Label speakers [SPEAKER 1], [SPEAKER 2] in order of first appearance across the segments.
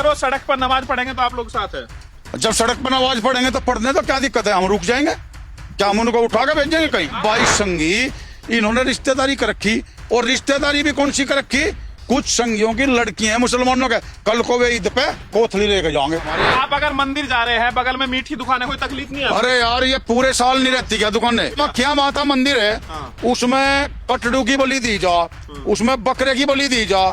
[SPEAKER 1] अगर वो सड़क पर नमाज पढ़ेंगे तो आप लोग साथ है?
[SPEAKER 2] जब सड़क पर नमाज पढ़ेंगे तो पढ़ने तो क्या दिक्कत है, हम रुक जाएंगे क्या, हम उनको उठा के भेजेंगे कहीं? 22 संगी इन्होंने रिश्तेदारी कर रखी, और रिश्तेदारी भी कौन सी कर रखी, कुछ संगियों की लड़की हैं मुसलमानों के, कल को वे ईद पे कोथली लेके जाएंगे।
[SPEAKER 1] आप अगर मंदिर जा रहे हैं, बगल में मीठी दुकान है, कोई तकलीफ नहीं है?
[SPEAKER 2] अरे यार ये पूरे साल नहीं रहती क्या दुकानें? क्या माता मंदिर है, उसमें कटड़ू की बलि दी जा, उसमें बकरे की बलि दी जा।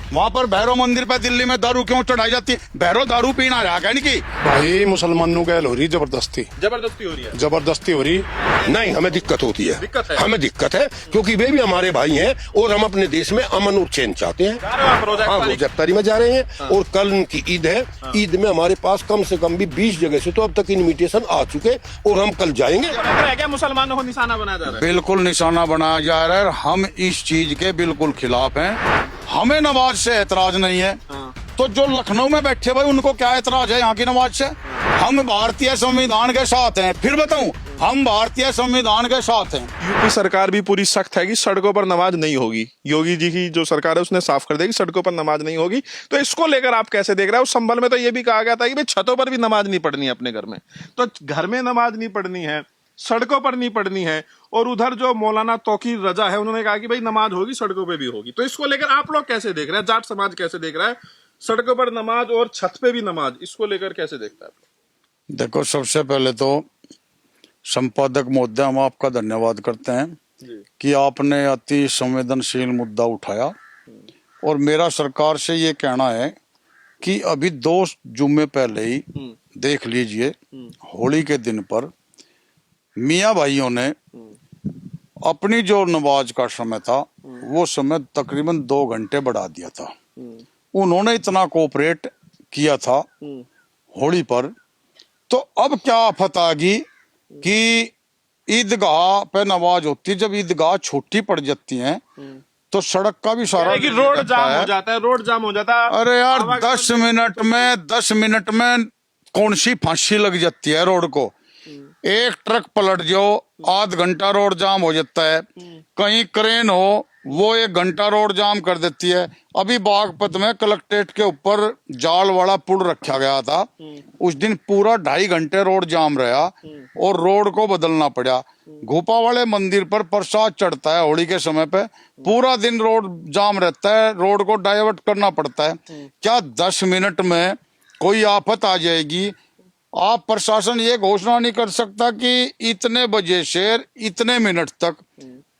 [SPEAKER 2] वहाँ पर भैरव मंदिर पे दिल्ली में दारू क्यों चढ़ाई जाती है? भैरव दारू पीना रहा क्या नहीं?
[SPEAKER 3] भाई मुसलमानों का हो रही
[SPEAKER 1] जबरदस्ती हो रही है,
[SPEAKER 3] जबरदस्ती हो रही।
[SPEAKER 4] नहीं, हमें दिक्कत होती है,
[SPEAKER 1] दिक्कत है,
[SPEAKER 4] हमें दिक्कत है, क्योंकि वे भी हमारे भाई हैं और हम अपने देश में अमन और चैन चाहते हैं। हाँ, रोजा इफ्तारी में जा रहे हैं और कल की ईद है। ईद में हमारे पास कम से कम भी 20 जगह से तो अब तक इन्विटेशन आ चुके और हम कल जाएंगे।
[SPEAKER 1] क्या मुसलमानों को निशाना बनाया जा रहा है?
[SPEAKER 2] बिल्कुल निशाना बनाया जा रहा है, हम इस चीज के बिल्कुल खिलाफ हैं। हमें नमाज से एतराज नहीं है, तो जो लखनऊ में बैठे भाई उनको क्या एतराज है यहाँ की नमाज से? हम भारतीय संविधान के साथ हैं, फिर बताऊं, हम भारतीय संविधान के साथ हैं।
[SPEAKER 5] यूपी सरकार भी पूरी सख्त है कि सड़कों पर नमाज नहीं होगी। योगी जी की जो सरकार है उसने साफ कर दिया कि सड़कों पर नमाज नहीं होगी। तो इसको लेकर आप कैसे देख रहे हैं? उस संबल में तो ये भी कहा गया था कि भाई छतों पर भी नमाज नहीं पढ़नी है अपने घर में, तो घर में नमाज नहीं पढ़नी है, सड़कों पर नहीं पढ़नी है। और उधर जो मौलाना तौकीर रजा है उन्होंने कहा कि भाई नमाज होगी, सड़कों पे भी होगी। तो इसको लेकर आप लोग कैसे देख रहे हैं? जाट समाज कैसे देख रहा है सड़कों पर नमाज और छत पे भी नमाज? इसको लेकर कैसे देखता है?
[SPEAKER 2] देखो, सबसे पहले तो संपादक महोदय, हम आपका धन्यवाद करते हैं कि आपने अति संवेदनशील मुद्दा उठाया। और मेरा सरकार से ये कहना है कि अभी 2 जुम्मे पहले ही देख लीजिए, होली के दिन पर मियाँ भाइयों ने अपनी जो नमाज का समय था वो समय तकरीबन 2 घंटे बढ़ा दिया था। उन्होंने इतना कोऑपरेट किया था होली पर, तो अब क्या आफत आ गई कि ईदगाह पे नमाज होती है, जब ईदगाह छोटी पड़ जाती है तो सड़क का भी सारा
[SPEAKER 1] रोड जाम हो जाता है, रोड जाम हो जाता है।
[SPEAKER 2] अरे यार 10 मिनट में कौन सी फांसी लग जाती है रोड को? एक ट्रक पलट जाओ, आध घंटा रोड जाम हो जाता है। कहीं क्रेन हो, वो 1 घंटा रोड जाम कर देती है। अभी बागपत में कलेक्ट्रेट के ऊपर जाल वाला पुल रखा गया था, उस दिन पूरा 2.5 घंटे रोड जाम रहा और रोड को बदलना पड़ा। घोपा वाले मंदिर पर प्रसाद चढ़ता है होली के समय पे, पूरा दिन रोड जाम रहता है, रोड को डाइवर्ट करना पड़ता है। क्या 10 मिनट में कोई आफत आ जाएगी? आप प्रशासन ये घोषणा नहीं कर सकता कि इतने बजे से इतने मिनट तक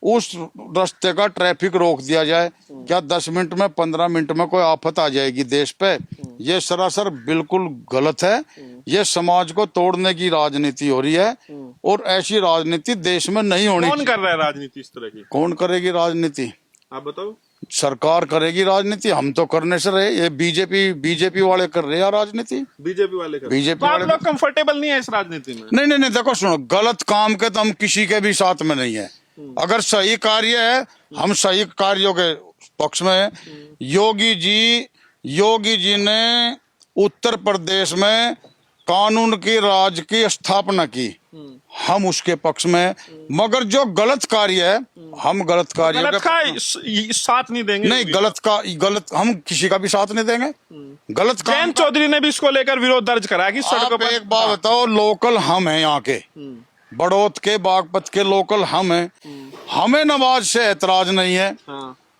[SPEAKER 2] उस रास्ते का ट्रैफिक रोक दिया जाए? क्या 10 मिनट में 15 मिनट में कोई आफत आ जाएगी देश पे? ये सरासर बिल्कुल गलत है। ये समाज को तोड़ने की राजनीति हो रही है और ऐसी राजनीति देश में नहीं होनी।
[SPEAKER 1] कौन कर रहा है राजनीति इस तरह की?
[SPEAKER 2] कौन करेगी राजनीति?
[SPEAKER 1] आप बताओ।
[SPEAKER 2] सरकार करेगी राजनीति, हम तो करने से रहे। ये बीजेपी वाले कर रहे हैं राजनीति,
[SPEAKER 1] बीजेपी वाले
[SPEAKER 2] बीजेपी
[SPEAKER 1] वाले। आप लोग कंफर्टेबल नहीं है इस राजनीति में?
[SPEAKER 2] नहीं, देखो सुनो, गलत काम के तो हम किसी के भी साथ में नहीं है। अगर सही कार्य है, हम सही कार्यों के पक्ष में है। योगी जी ने उत्तर प्रदेश में कानून की राज की स्थापना की, हम उसके पक्ष में। मगर जो गलत कार्य है, हम गलत कार्यों
[SPEAKER 1] के साथ नहीं देंगे।
[SPEAKER 2] नहीं, गलत हम किसी का भी साथ नहीं देंगे। गलत काम।
[SPEAKER 1] जयंत चौधरी ने भी इसको लेकर विरोध दर्ज करा कि सड़कों पर।
[SPEAKER 2] एक बात बताओ, लोकल हम हैं यहाँ के, बड़ौत के, बागपत के लोकल हम हैं, हमें नमाज से एतराज नहीं है।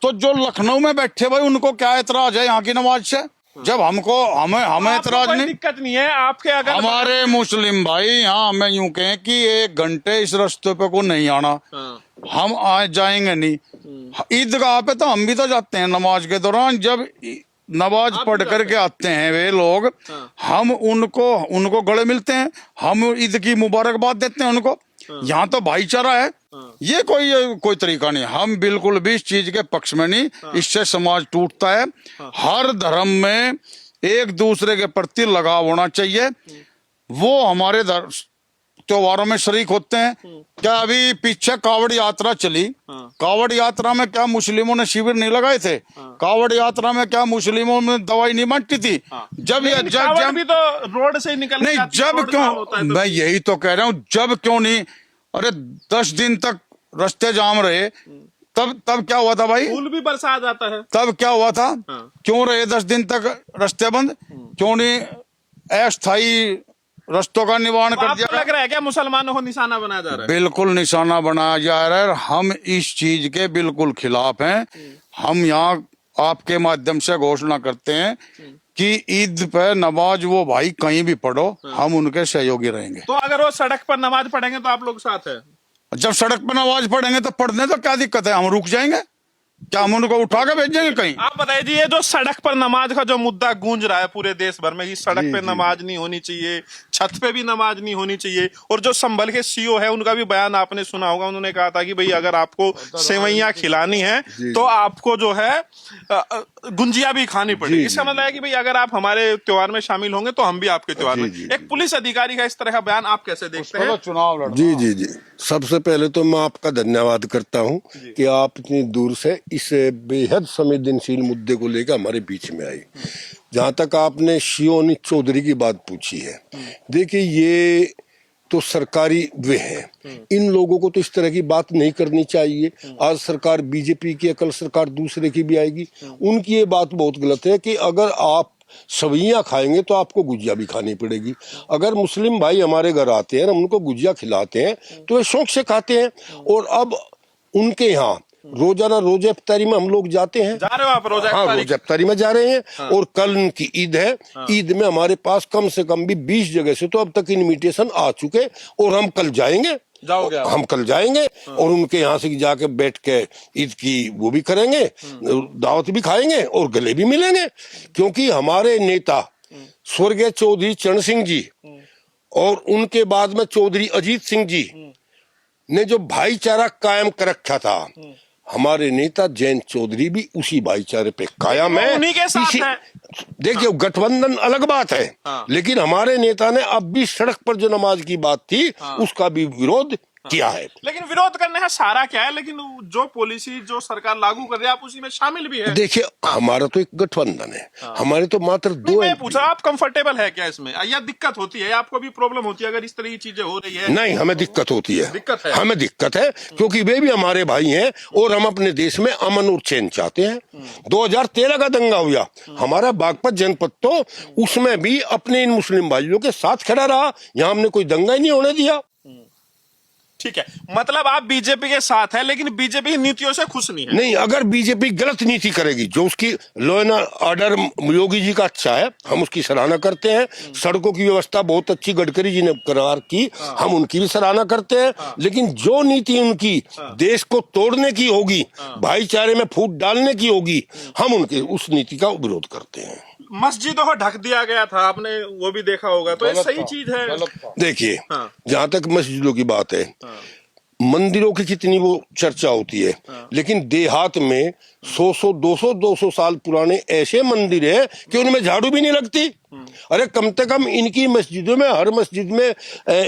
[SPEAKER 2] तो जो लखनऊ में बैठे भाई उनको क्या एतराज है यहाँ की नमाज से? जब हमें एतराज नहीं,
[SPEAKER 1] दिक्कत नहीं है आपके। अगर
[SPEAKER 2] हमारे मुस्लिम भाई यहाँ हमें यूं कहें कि 1 घंटे इस रास्ते पे को नहीं आना, हम जाएंगे नहीं। ईदगाह पे तो हम भी तो जाते हैं नमाज के दौरान, जब नमाज पढ़ करके आते हैं वे लोग, हम उनको गले मिलते हैं, हम ईद की मुबारकबाद देते हैं उनको। यहाँ तो भाईचारा है। ये कोई तरीका नहीं। हम बिल्कुल भी इस चीज के पक्ष में नहीं, इससे समाज टूटता है। हर धर्म में एक दूसरे के प्रति लगाव होना चाहिए। वो हमारे त्योहारों में शरीक होते हैं। क्या अभी पीछे कावड़ यात्रा चली, कावड़ यात्रा में क्या मुस्लिमों ने शिविर नहीं लगाए थे? कावड़ यात्रा में क्या मुस्लिमों ने दवाई नहीं बांटी थी? जब
[SPEAKER 1] भी तो रोड से निकल
[SPEAKER 2] नहीं, जब क्यों? मैं यही तो कह रहा हूँ, जब क्यों नहीं? अरे 10 दिन तक रास्ते जाम रहे, तब क्या हुआ था भाई?
[SPEAKER 1] फूल भी बरसा जाता है।
[SPEAKER 2] तब क्या हुआ था? क्यों रहे 10 दिन तक रास्ते बंद? क्यों नहीं अस्थायी रस्तों का निवारण कर
[SPEAKER 1] आपको
[SPEAKER 2] दिया।
[SPEAKER 1] लग रहा है क्या मुसलमानों को निशाना बनाया जा रहा है?
[SPEAKER 2] बिल्कुल निशाना बनाया जा रहा है। हम इस चीज के बिल्कुल खिलाफ हैं। हम यहाँ आपके माध्यम से घोषणा करते हैं कि ईद पे नमाज वो भाई कहीं भी पढ़ो, हम उनके सहयोगी रहेंगे।
[SPEAKER 1] तो अगर वो सड़क पर नमाज पढ़ेंगे तो आप लोग साथ है?
[SPEAKER 2] जब सड़क पर नमाज पढ़ेंगे तो पढ़ने तो क्या दिक्कत है, हम रुक जाएंगे क्या, हम उनको उठा के भेजेंगे कहीं?
[SPEAKER 1] आप बताइए जी, ये जो सड़क पर नमाज का जो मुद्दा गूंज रहा है पूरे देश भर में, कि सड़क पे नमाज नहीं होनी चाहिए, छत पे भी नमाज नहीं होनी चाहिए, और जो संभल के सीओ है उनका भी बयान आपने सुना होगा, उन्होंने कहा था कि भाई अगर आपको सेवैयां खिलानी है तो आपको जो है गुंजिया भी खानी पड़ेगी। इसका मतलब है कि भाई अगर आप हमारे त्योहार में शामिल होंगे तो हम भी आपके त्योहार में। एक पुलिस अधिकारी का इस तरह का बयान आप कैसे देखते हैं?
[SPEAKER 2] चुनाव लड़ना।
[SPEAKER 4] जी जी जी, सबसे पहले तो मैं आपका धन्यवाद करता हूं कि आप इतनी दूर से इस बेहद संवेदनशील मुद्दे को लेकर हमारे बीच में आई। जहां तक आपने शियोनी चौधरी की बात पूछी है, देखिए ये तो सरकारी वे हैं, इन लोगों को तो इस तरह की बात नहीं करनी चाहिए। आज सरकार बीजेपी की है, कल सरकार दूसरे की भी आएगी। उनकी ये बात बहुत गलत है कि अगर आप सवैयां खाएंगे तो आपको गुजिया भी खानी पड़ेगी। अगर मुस्लिम भाई हमारे घर आते हैं, हम उनको गुजिया खिलाते हैं तो ये शौक से खाते हैं। और अब उनके यहाँ रोजाना रोजे इफ्तारी में हम लोग जाते हैं।
[SPEAKER 1] जा रहे हो आप रोजा
[SPEAKER 4] हाँ,
[SPEAKER 1] इफ्तारी?
[SPEAKER 4] रोजा इफ्तारी में जा रहे हैं। और कल उनकी ईद है। ईद में हमारे पास कम से कम भी 20 जगह से तो अब तक इनविटेशन आ चुके, और हम कल जाएंगे।
[SPEAKER 1] जाओगे आप?
[SPEAKER 4] हम कल जाएंगे और उनके यहाँ से जाके बैठ के ईद की वो भी करेंगे, दावत भी खाएंगे और गले भी मिलेंगे। क्योंकि हमारे नेता स्वर्गीय चौधरी चरण सिंह जी और उनके बाद में चौधरी अजीत सिंह जी ने जो भाईचारा कायम कर रखा था, हमारे नेता जयंत चौधरी भी उसी भाईचारे पे कायम है।
[SPEAKER 1] उन्हीं के साथ है।
[SPEAKER 4] देखिए गठबंधन अलग बात है, लेकिन हमारे नेता ने अब भी सड़क पर जो नमाज की बात थी उसका भी विरोध किया है।
[SPEAKER 1] लेकिन विरोध करने का सारा क्या है, लेकिन जो पॉलिसी जो सरकार लागू कर रही है आप उसी में शामिल भी है।
[SPEAKER 4] देखिए हमारा तो एक गठबंधन है, हमारे तो मात्र दो
[SPEAKER 1] मैं पूछा आप कंफर्टेबल है क्या इसमें, या दिक्कत होती है, आपको भी प्रॉब्लम होती है अगर इस तरह की चीजें हो रही है?
[SPEAKER 4] नहीं, हमें दिक्कत होती है।
[SPEAKER 1] दिक्कत है?
[SPEAKER 4] हमें दिक्कत है क्योंकि वे भी हमारे भाई हैं और हम अपने देश में अमन और चैन चाहते हैं। 2013 का दंगा हुआ हमारा बागपत जनपद, तो उसमें भी अपने इन मुस्लिम भाइयों के साथ खड़ा रहा, यहाँ हमने कोई दंगा ही नहीं होने दिया।
[SPEAKER 1] ठीक है, मतलब आप बीजेपी के साथ हैं लेकिन बीजेपी की नीतियों से खुश नहीं है?
[SPEAKER 4] नहीं, अगर बीजेपी गलत नीति करेगी, जो उसकी law and order Yogi ji का अच्छा है, हम उसकी सराहना करते हैं। सड़कों की व्यवस्था बहुत अच्छी गडकरी जी ने करार की, हम उनकी भी सराहना करते हैं। लेकिन जो नीति उनकी देश को तोड़ने की होगी, भाईचारे में फूट डालने की होगी, हम उनके उस नीति का विरोध करते हैं।
[SPEAKER 1] मस्जिदों को ढक दिया गया था, आपने वो भी देखा होगा, तो ये सही चीज है?
[SPEAKER 4] देखिए जहां तक मस्जिदों की बात है, मंदिरों की कितनी वो चर्चा होती है, लेकिन देहात में 100 200 साल पुराने ऐसे मंदिर है कि उनमें झाड़ू भी नहीं लगती। अरे कम से कम इनकी मस्जिदों में, हर मस्जिद में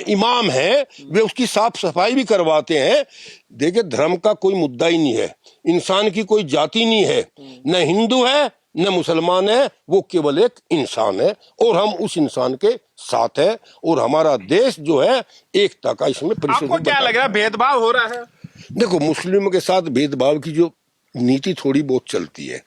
[SPEAKER 4] इमाम है, वे उसकी साफ सफाई भी करवाते हैं। देखिए धर्म का कोई मुद्दा ही नहीं है, इंसान की कोई जाति नहीं है, न हिंदू है न मुसलमान है, वो केवल एक इंसान है और हम उस इंसान के साथ है। और हमारा देश जो है एकता का इसमें परिचय।
[SPEAKER 1] आपको क्या लग रहा है, भेदभाव हो रहा है?
[SPEAKER 4] देखो मुस्लिमों के साथ भेदभाव की जो नीति थोड़ी बहुत चलती है,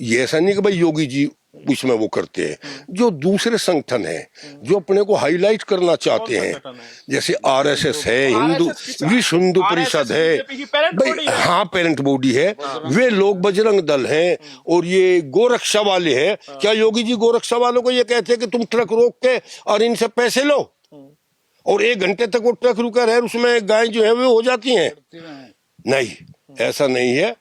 [SPEAKER 4] ये ऐसा नहीं कि भाई योगी जी उसमें वो करते हैं। जो दूसरे संगठन है जो अपने को हाईलाइट करना चाहते हैं, जैसे आरएसएस है, हिंदू विश्व हिंदू परिषद है, भाई हाँ पेरेंट बॉडी है, वे लोग बजरंग दल हैं और ये गोरक्षा वाले हैं। क्या योगी जी गोरक्षा वालों को ये कहते हैं कि तुम ट्रक रोक के और इनसे पैसे लो, और 1 घंटे तक वो ट्रक रुका रहे, उसमें गाय जो है वो हो जाती हैं? नहीं, ऐसा नहीं है।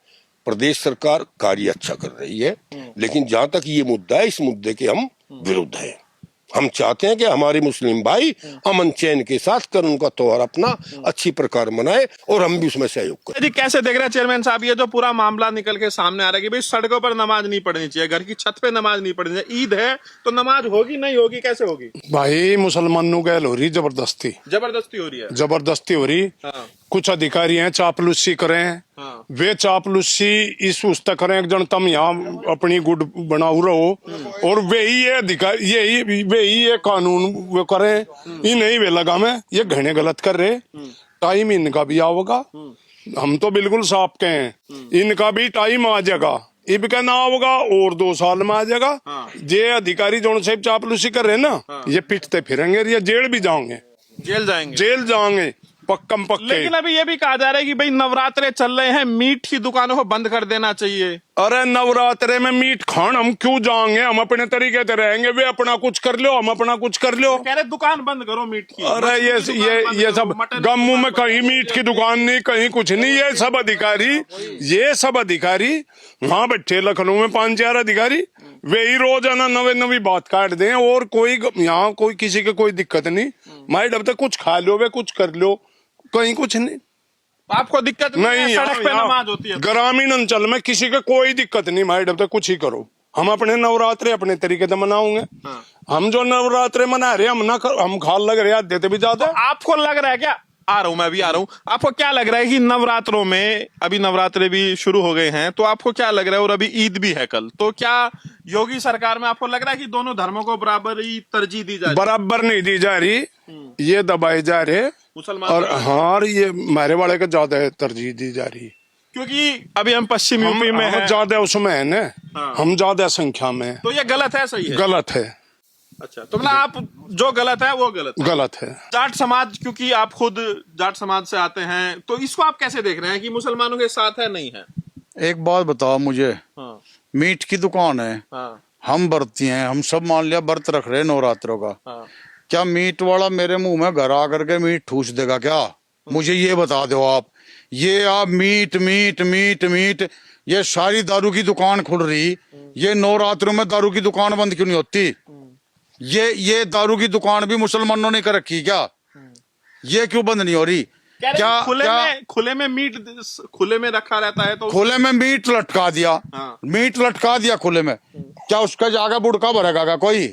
[SPEAKER 4] प्रदेश सरकार कार्य अच्छा कर रही है, लेकिन जहां तक ये मुद्दा है, इस मुद्दे के हम विरुद्ध हैं। हम चाहते हैं कि हमारे मुस्लिम भाई अमन चैन के साथ कर उनका त्योहार अपना अच्छी प्रकार मनाए और हम भी उसमें सहयोग करें।
[SPEAKER 1] जी कैसे देख रहे हैं चेयरमैन साहब, ये जो पूरा मामला निकल के सामने आ रहा है कि भाई सड़कों पर नमाज नहीं पढ़नी चाहिए, घर की छत पे नमाज नहीं पढ़नी चाहिए, ईद है तो नमाज होगी नहीं होगी, कैसे होगी?
[SPEAKER 3] भाई मुसलमानों गैल हो रही जबरदस्ती,
[SPEAKER 1] जबरदस्ती हो रही है?
[SPEAKER 3] जबरदस्ती हो रही। कुछ अधिकारी हैं चापलूसी करें, वे चापलूसी इस उस तक करें, एक जन तम यहाँ अपनी गुड बनाऊ रहो, और वे ही ये अधिकारी वे ही ये कानून वो करें, ये नहीं वे लगा में ये घने गलत कर रहे। टाइम इनका भी आओगा, हम तो बिल्कुल साफ के हैं, इनका भी टाइम आ जाएगा। इब का ना होगा और 2 साल में आ जाएगा। ये अधिकारी जो साहब चापलूसी कर रहे हैं ना, ये पिटते फिरेंगे, ये जेल भी जाओगे, जेल जाएंगे पक्कम पक्के।
[SPEAKER 5] लेकिन अभी ये भी कहा जा रहा है कि भाई नवरात्रे चल रहे हैं, मीट की दुकानों को बंद कर देना चाहिए।
[SPEAKER 3] अरे नवरात्रे में मीट खान हम क्यों जाएंगे, हम अपने तरीके से रहेंगे, वे अपना कुछ कर लो, हम अपना कुछ कर लो।
[SPEAKER 5] कह रहे दुकान बंद करो मीट की।
[SPEAKER 3] अरे ये सब गम्मू में कहीं मीट की दुकान नहीं, कहीं कुछ नहीं। ये सब अधिकारी वहां बैठे लखनऊ में 5-4 अधिकारी, वे ही रोजाना नवी बात काट दें, और कोई यहाँ कोई किसी के कोई दिक्कत नहीं। माई डब तक कुछ खा लो, वे कुछ कर लो, कहीं कुछ नहीं।
[SPEAKER 5] आपको दिक्कत नहीं? सड़क पे नमाज होती है
[SPEAKER 3] ग्रामीण अंचल में, किसी का कोई दिक्कत नहीं। माई डब तक कुछ ही करो, हम अपने नवरात्रे अपने तरीके से मनाओगे। हम जो नवरात्रे मना रहे हम खाल लग रहे देते भी ज्यादा।
[SPEAKER 5] आपको लग रहा है क्या, आ रहा हूं मैं, अभी आ रहा हूं, आपको क्या लग रहा है कि नवरात्रों में, अभी नवरात्रे भी शुरू हो गए हैं, तो आपको क्या लग रहा है, और अभी ईद भी है कल, तो क्या योगी सरकार में आपको लग रहा है कि दोनों धर्मों को बराबर ही तरजीह दी जा रही?
[SPEAKER 3] बराबर नहीं दी जा रही, ये दबाए जा रहे
[SPEAKER 5] मुसलमान,
[SPEAKER 3] और हाँ ये मारे वाले को ज्यादा तरजीह दी जा रही,
[SPEAKER 5] क्योंकि अभी हम पश्चिम यूपी में हैं,
[SPEAKER 3] ज्यादा उसमें है ना, हम ज्यादा संख्या में।
[SPEAKER 5] तो ये गलत है, सही है?
[SPEAKER 3] गलत है।
[SPEAKER 5] अच्छा, तो मतलब आप जो गलत है वो गलत
[SPEAKER 3] है।
[SPEAKER 5] जाट समाज, क्योंकि आप खुद जाट समाज से आते हैं, तो इसको आप कैसे देख रहे हैं कि मुसलमानों के साथ है नहीं है?
[SPEAKER 2] एक बात बताओ मुझे,
[SPEAKER 5] हाँ,
[SPEAKER 2] मीट की दुकान है,
[SPEAKER 5] हाँ,
[SPEAKER 2] हम बरती हैं, हम सब मान लिया व्रत रख रहे हैं नवरात्रों का,
[SPEAKER 5] हाँ।
[SPEAKER 2] क्या मीट वाला मेरे मुंह में घर आकर के मीट ठूस देगा क्या? मुझे ये बता दो आप। ये आप मीट मीट मीट मीट, ये सारी दारू की दुकान खुल रही, ये नवरात्रों में दारू की दुकान बंद क्यों नहीं होती? ये दारू की दुकान भी मुसलमानों ने कर रखी क्या? ये क्यों बंद नहीं हो रही? क्या
[SPEAKER 5] खुले में मीट खुले में रखा रहता है, तो
[SPEAKER 2] खुले में मीट लटका दिया,
[SPEAKER 5] हाँ।
[SPEAKER 2] मीट लटका दिया खुले में, क्या उसका जागा बुड़का भरेगा क्या कोई?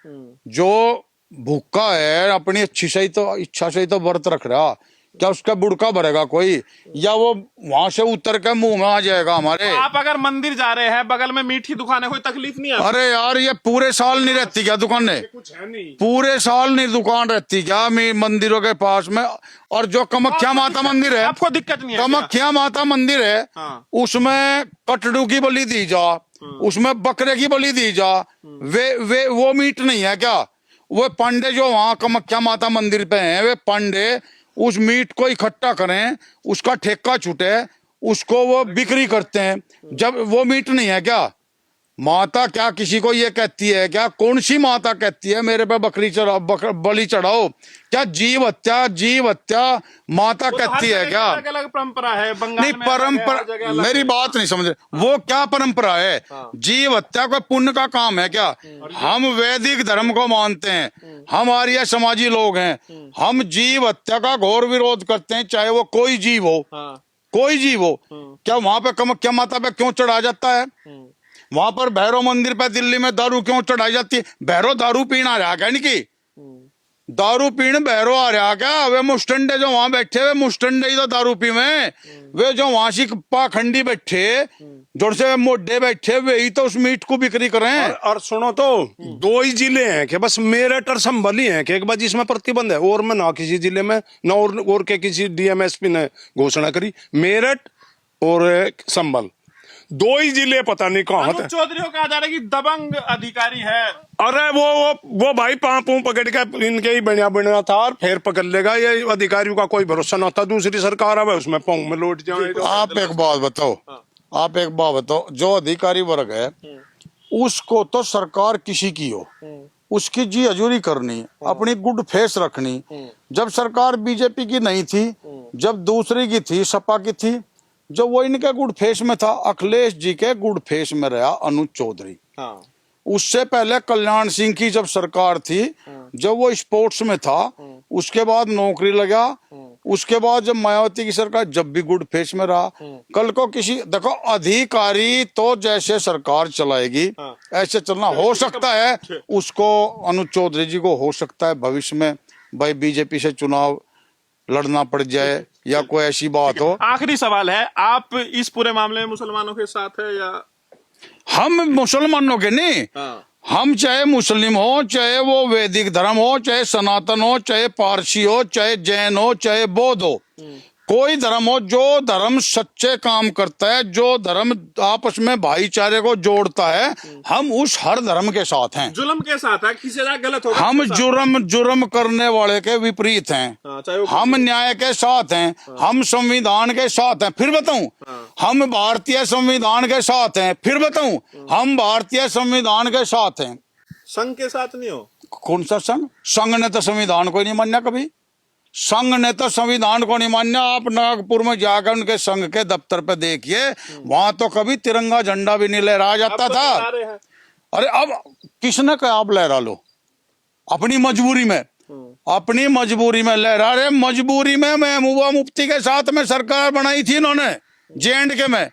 [SPEAKER 2] जो भूखा है अपनी अच्छी से ही तो इच्छा से ही तो व्रत रख रहा, क्या उसका बुड़का भरेगा कोई? या वो वहां से उतर के मुंह में आ जाएगा हमारे?
[SPEAKER 5] तो आप अगर मंदिर जा रहे हैं, बगल में मीट की दुकान है, कोई तकलीफ नहीं है?
[SPEAKER 2] अरे यार ये पूरे साल नहीं रहती क्या दुकानें? पूरे साल नहीं दुकान रहती क्या मंदिरों के पास में? और जो कामाख्या माता मंदिर है,
[SPEAKER 5] आपको दिक्कत नहीं है?
[SPEAKER 2] कामाख्या माता मंदिर है, उसमें कटड़ू की बलि दी जा, उसमें बकरे की बलि दी जा, वे वो मीट नहीं है क्या? वो पांडे जो वहाँ कामाख्या माता मंदिर पे हैं, वे पांडे उस मीट को इकट्ठा करें, उसका ठेका छूटे, उसको वो बिक्री करते हैं। जब वो मीट नहीं है क्या? माता क्या किसी को ये कहती है क्या? कौन सी माता कहती है मेरे पे बकरी चढ़ाओ, बलि चढ़ाओ? क्या जीव हत्या माता कहती है क्या?
[SPEAKER 5] अलग अलग परंपरा है, बंगाल
[SPEAKER 2] नहीं परंपरा, मेरी बात नहीं समझ रहे, वो क्या परंपरा है? जीव हत्या कोई पुण्य का काम है क्या? हम वैदिक धर्म को मानते हैं, हम आर्य समाजी लोग हैं, हम जीव हत्या का घोर विरोध करते हैं, चाहे वो कोई जीव हो, कोई जीव हो। क्या वहां पे कामाख्या माता पे क्यों चढ़ा जाता है? वहां पर भैरव मंदिर पे दिल्ली में दारू क्यों चढ़ाई जाती है? भैरव दारू पीना आ रहा क्या? नहीं दारू पीने भैरव आ रहा क्या? वे मुस्टंडे जो वहां बैठे, वे मुस्टंडे ही तो दारू पी में, वे जो वहां सी पाखंडी बैठे, जोर से मोडे बैठे, वे ही तो उस मीट को बिक्री करें।
[SPEAKER 3] और सुनो तो 2 ही जिले हैं कि बस मेरठ और संभल ही हैं कि एक बार जिसमें प्रतिबंध है, और में ना किसी जिले में ना और के किसी डीएमएसपी ने घोषणा करी। मेरठ और संभल 2 ही जिले, पता नहीं कहाँ थे।
[SPEAKER 5] चौधरी को कहा जा रहा है कि दबंग अधिकारी है।
[SPEAKER 3] अरे वो भाई पांव पकड़ के इनके ही बना था और फिर पकड़ लेगा। ये अधिकारियों का कोई भरोसा ना था। दूसरी सरकार है उसमें पांव में लौट जाए।
[SPEAKER 2] आप एक बात बताओ, जो अधिकारी वर्ग है उसको तो सरकार किसी की हो, उसकी जी हजूरी करनी, अपनी गुड फेस रखनी। जब सरकार बीजेपी की नहीं थी, जब दूसरी की थी, सपा की थी, जो वो इनके गुड फेस में था, अखिलेश जी के गुड फेस में रहा अनुज चौधरी। उससे पहले कल्याण सिंह की जब सरकार थी, जब वो स्पोर्ट्स में था, उसके बाद नौकरी लगा। उसके बाद जब मायावती की सरकार, जब भी गुड फेस में रहा। कल को किसी देखो अधिकारी तो जैसे सरकार चलाएगी ऐसे चलना। हो सकता है उसको अनुज चौधरी जी को हो सकता है भविष्य में भाई बीजेपी से चुनाव लड़ना पड़ जाए या कोई ऐसी बात हो।
[SPEAKER 5] आखिरी सवाल है, आप इस पूरे मामले में मुसलमानों के साथ है या?
[SPEAKER 2] हम मुसलमानों के नहीं, हम चाहे मुस्लिम हो, चाहे वो वैदिक धर्म हो, चाहे सनातन हो, चाहे पारसी हो, चाहे जैन हो, चाहे बौद्ध हो, कोई धर्म हो, जो धर्म सच्चे काम करता है, जो धर्म आपस में भाईचारे को जोड़ता है, हम उस हर धर्म के साथ हैं।
[SPEAKER 1] जुल्म के साथ है, किसी जगह गलत होगा
[SPEAKER 2] हम
[SPEAKER 1] उसके साथ।
[SPEAKER 2] जुर्म करने वाले के विपरीत
[SPEAKER 1] हाँ,
[SPEAKER 2] हैं,
[SPEAKER 1] चाहे वो
[SPEAKER 2] हम न्याय के साथ हैं, हम संविधान के साथ हैं। फिर बताऊं, हम भारतीय संविधान के साथ हैं। फिर बताऊं, हम भारतीय संविधान के साथ हैं।
[SPEAKER 1] संघ के साथ नहीं हो।
[SPEAKER 2] कौन सा संघ? संघ ने तो संविधान को नहीं मान्या कभी। संघ ने तो संविधान को नहीं मान्या। आप नागपुर में जाकर उनके संघ के दफ्तर पे देखिए, वहां तो कभी तिरंगा झंडा भी नहीं लहराया जाता
[SPEAKER 1] अब तो
[SPEAKER 2] था।
[SPEAKER 1] लहरा रहे हैं।
[SPEAKER 2] अरे अब किसने कहा आप लहरा लो? अपनी मजबूरी में, अपनी मजबूरी में लहरा रहे। मजबूरी में महबूबा मुफ्ती के साथ में सरकार बनाई थी इन्होंने J&K में।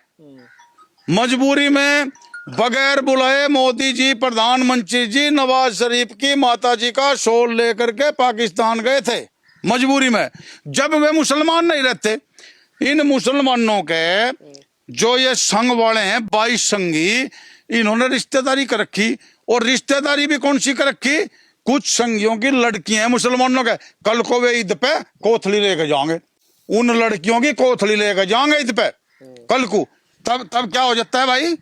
[SPEAKER 2] मजबूरी में बगैर बुलाए मोदी जी, प्रधानमंत्री जी नवाज शरीफ की माता जी का शोल लेकर के पाकिस्तान गए थे, मजबूरी में। जब वे मुसलमान नहीं रहते, इन मुसलमानों के जो ये संघ वाले हैं 22 संघी, इन्होंने रिश्तेदारी कर रखी। और रिश्तेदारी भी कौन सी कर रखी? कुछ संघियों की लड़कियां हैं मुसलमानों के। कल को वे ईद पे कोथली लेके जाएंगे, उन लड़कियों की कोथली लेके जाएंगे ईद पे कल को। तब क्या हो जाता है भाई?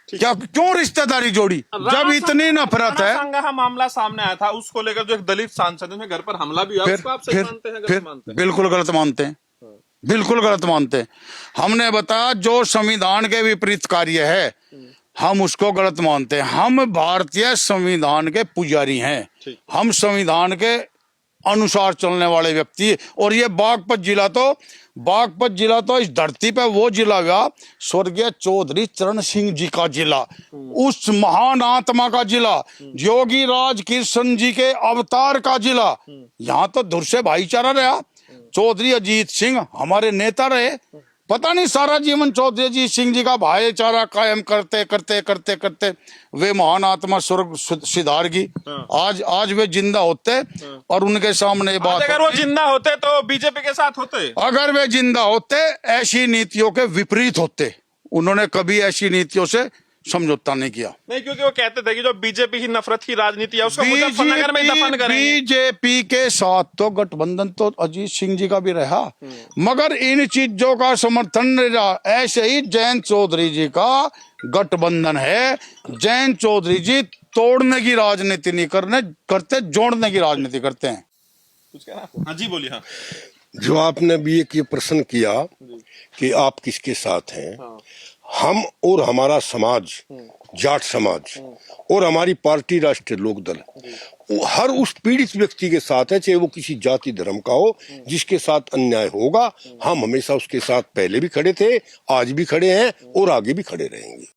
[SPEAKER 2] क्या क्यों रिश्तेदारी जोड़ी जब इतनी नफरत है?
[SPEAKER 1] संघ का मामला सामने आया था, उसको लेकर जो एक दलित सांसद है, घर पर हमला भी हुआ, उसको आप सही मानते हैं? गलत मानते हैं?
[SPEAKER 2] बिल्कुल गलत मानते हैं, बिल्कुल गलत मानते हैं। हमने बताया जो संविधान के विपरीत कार्य है, हम उसको गलत मानते हैं। हम भारतीय संविधान के पुजारी हैं, हम संविधान के अनुसार चलने वाले व्यक्ति। और ये बागपत जिला तो इस धरती पे वो जिला हुआ, स्वर्गीय चौधरी चरण सिंह जी का जिला, उस महान आत्मा का जिला, योगी राज कृष्ण जी के अवतार का जिला। यहाँ तो धुर से भाईचारा रहा। चौधरी अजीत सिंह हमारे नेता रहे, पता नहीं सारा जीवन चौधरी अजीत सिंह जी का भाईचारा कायम करते करते करते करते वे महान आत्मा स्वर्ग सिधार गई। आज वे जिंदा होते और उनके सामने ये बात,
[SPEAKER 1] अगर वो जिंदा होते तो बीजेपी के साथ होते।
[SPEAKER 2] अगर वे जिंदा होते ऐसी नीतियों के विपरीत होते। उन्होंने कभी ऐसी नीतियों से समझौता नहीं किया।
[SPEAKER 1] नहीं, क्योंकि वो कहते थे कि जो बीजेपी की नफरत की राजनीति है उसको मुजफ्फरनगर में दफन करेंगे।
[SPEAKER 2] बीजेपी के साथ तो गठबंधन तो अजीत सिंह जी का भी रहा, मगर इन चीजों का समर्थन नहीं रहा। ऐसे ही जयंत चौधरी जी का गठबंधन है। जयंत चौधरी जी तोड़ने की राजनीति नहीं करते, जोड़ने की राजनीति करते हैं।
[SPEAKER 1] हाँ जी, बोलिए। हाँ,
[SPEAKER 4] जो आपने भी एक ये प्रश्न किया कि आप किसके साथ हैं, हम और हमारा समाज, जाट समाज और हमारी पार्टी राष्ट्रीय लोकदल वो हर उस पीड़ित व्यक्ति के साथ है, चाहे वो किसी जाति धर्म का हो, जिसके साथ अन्याय होगा हम हमेशा उसके साथ पहले भी खड़े थे, आज भी खड़े हैं और आगे भी खड़े रहेंगे।